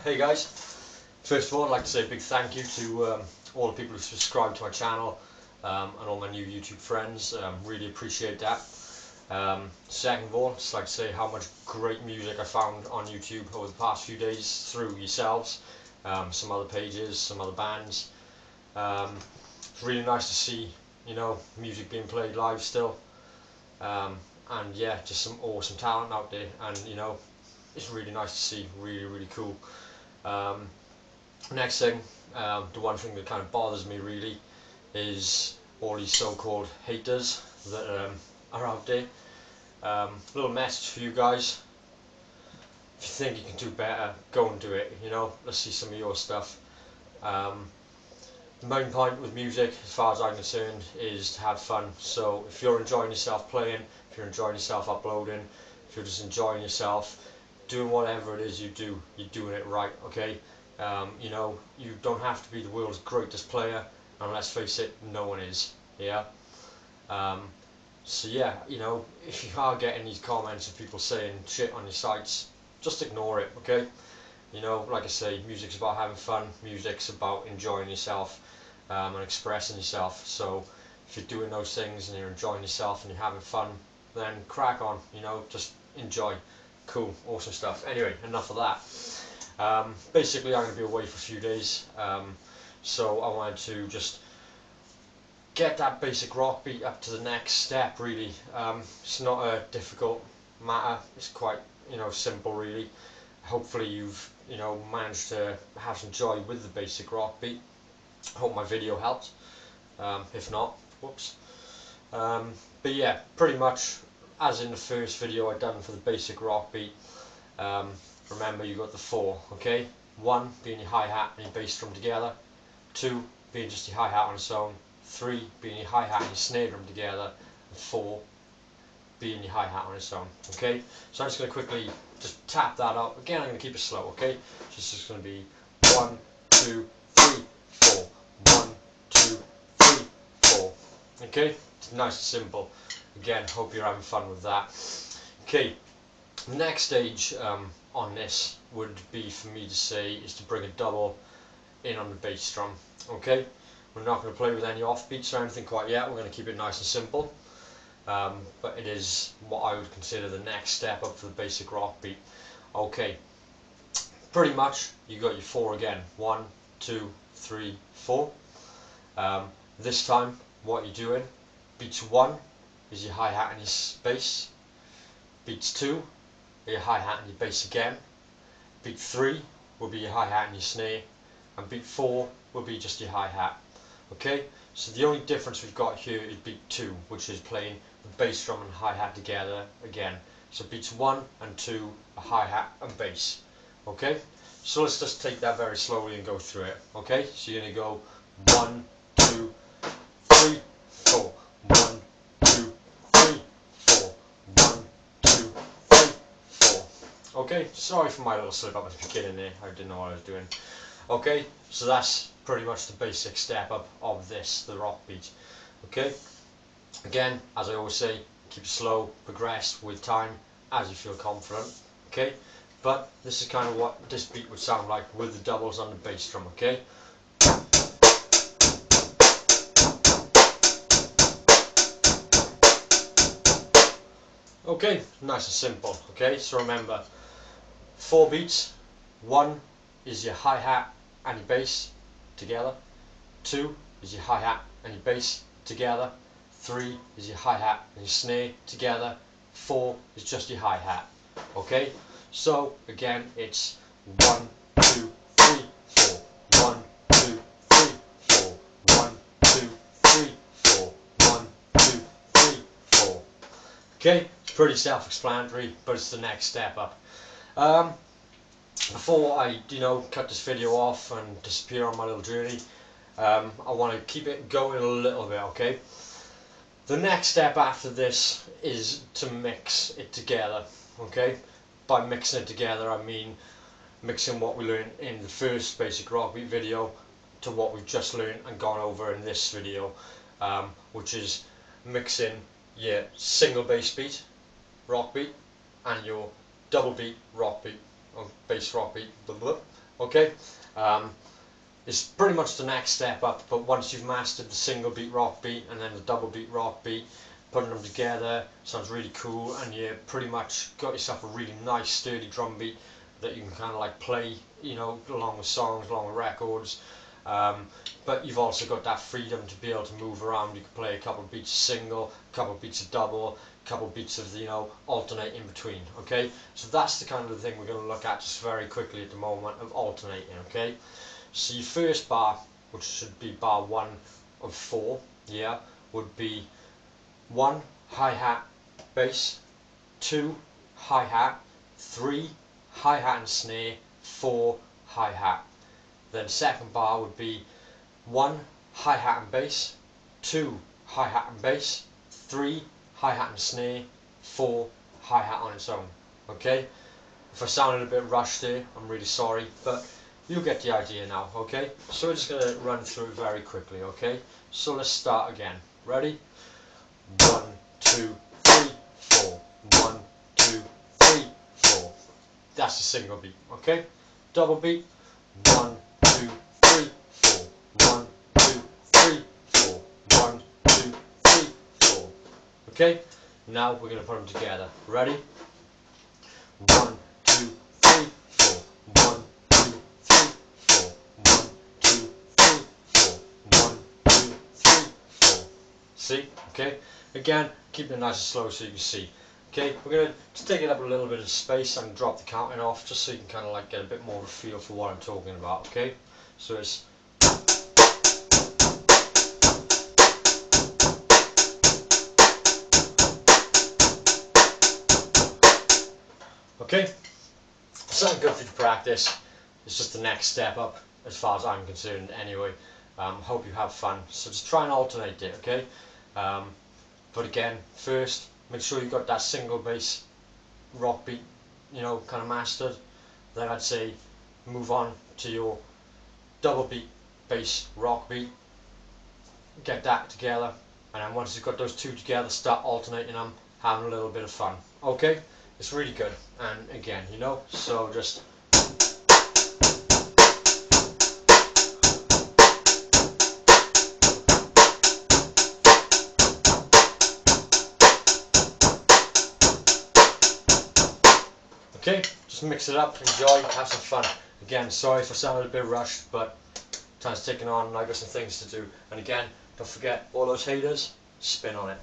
Hey guys, first of all I'd like to say a big thank you to all the people who subscribe to my channel and all my new YouTube friends. Really appreciate that. Second of all, I'd just like to say how much great music I found on YouTube over the past few days through yourselves, some other pages, some other bands. It's really nice to see, music being played live still, and yeah, just some awesome talent out there, and it's really nice to see, really cool. Um, Next thing, the one thing that kind of bothers me really is all these so-called haters that are out there. Little message for you guys: if you think you can do better, go and do it. Let's see some of your stuff. Um, the main point with music, as far as I'm concerned, is to have fun. So if you're enjoying yourself playing, if you're enjoying yourself uploading, if you're just enjoying yourself doing whatever it is you do, you're doing it right, okay? You don't have to be the world's greatest player, and let's face it, no one is, yeah? Um, so yeah, if you are getting these comments of people saying shit on your sites, just ignore it, okay? Like I say, music's about having fun, music's about enjoying yourself and expressing yourself. So if you're doing those things and you're enjoying yourself and you're having fun, then crack on, just enjoy. Cool, awesome stuff. Anyway, enough of that. Basically, I'm going to be away for a few days, so I wanted to just get that basic rock beat up to the next step, really. It's not a difficult matter, it's quite, simple, really. Hopefully you've, managed to have some joy with the basic rock beat. Hope my video helped. If not, whoops. But yeah, pretty much as in the first video I done for the basic rock beat. Remember, you got the four, okay? 1 being your hi-hat and your bass drum together, 2 being just your hi-hat on its own, 3 being your hi-hat and your snare drum together, and 4 being your hi-hat on its own, okay? So I'm just going to quickly just tap that up. Again, I'm going to keep it slow, okay? So it's just going to be 1, 2, 3, 4. 1, 2, 3, 4. Okay? It's nice and simple. Again, hope you're having fun with that. Okay, the next stage on this would be for me to say is to bring a double in on the bass drum. Okay, we're not going to play with any offbeats or anything quite yet. We're going to keep it nice and simple. But it is what I would consider the next step up for the basic rock beat. Okay, pretty much you got your 4 again. 1, 2, 3, 4. This time, what you're doing, beats 1 is your hi-hat and your bass. Beats 2 are your hi-hat and your bass again. Beat 3 will be your hi-hat and your snare, and beat 4 will be just your hi-hat. Okay, so the only difference we've got here is beat 2, which is playing the bass drum and hi-hat together again. So beats 1 and 2 are hi-hat and bass. Okay, so let's just take that very slowly and go through it. Okay, so you're going to go 1, 2, 3, 4. 1, 2, 3, 4. 1, 2, 3, 4. Okay, sorry for my little slip up at the beginning there, I didn't know what I was doing. Okay, so that's pretty much the basic step up of this, the rock beat. Okay, again, as I always say, keep it slow, progress with time as you feel confident. Okay, but this is kind of what this beat would sound like with the doubles on the bass drum. Okay. Okay, nice and simple. Okay, so remember, 4 beats. 1 is your hi-hat and your bass together. 2 is your hi-hat and your bass together. 3 is your hi-hat and your snare together. 4 is just your hi-hat. Okay, so again it's 1, 2, 3, 4. 1, 2, 3, 4. 1, 2, 3, 4. 1, 2, 3, 4. Okay, pretty self-explanatory, but it's the next step up. Before I, cut this video off and disappear on my little journey, I want to keep it going a little bit, okay? The next step after this is to mix it together, okay? By mixing it together, I mean mixing what we learned in the first basic rock beat video to what we've just learned and gone over in this video, which is mixing your single bass beat, rock beat, and your double beat, rock beat. or bass rock beat, okay? It's pretty much the next step up, but once you've mastered the single beat rock beat and then the double beat rock beat, putting them together sounds really cool, and you pretty much got yourself a really nice sturdy drum beat that you can kind of like play, you know, along with songs, along with records. But you've also got that freedom to be able to move around. You can play a couple of beats single, a couple of beats of double, a couple of beats of, you know, alternate in between, okay? So that's the kind of thing we're going to look at just very quickly at the moment, of alternating, okay? So your first bar, which should be bar 1 of 4, yeah, would be 1 hi-hat bass, 2 hi-hat, 3 hi-hat and snare, 4 hi-hat. Then second bar would be 1 hi-hat and bass, 2 hi-hat and bass, 3 hi-hat and snare, 4 hi-hat on its own. Okay? If I sounded a bit rushed there, I'm really sorry, but you'll get the idea now, okay? So we're just going to run through it very quickly, okay? So let's start again. Ready? 1, 2, 3, 4. 1, 2, 3, 4. That's a single beat, okay? Double beat. 1, 2, 3, 4. 1, 2, 3, 4. 1, 2, 3, 4. Okay? Now we're going to put them together. Ready? 1, 2, 3, 4. 1, 2, 3, 4. 1, 2, 3, 4. 1, 2, 3, 4. See? Okay? Again, keep it nice and slow so you can see. Okay, we're going to just take it up a little bit of space and drop the counting off just so you can kind of like get a bit more of a feel for what I'm talking about, okay? So it's... Okay, something good for you to practice. It's just the next step up as far as I'm concerned anyway. Hope you have fun. So just try and alternate it, okay? But again, first, make sure you've got that single bass rock beat, you know, kind of mastered. Then I'd say move on to your double beat bass rock beat. Get that together, and then once you've got those two together, start alternating them, having a little bit of fun. Okay? It's really good. And again, you know, so just... Okay, just mix it up, enjoy, have some fun. Again, sorry if I sounded a bit rushed, but time's ticking on and I've got some things to do. And again, don't forget, all those haters, spin on it.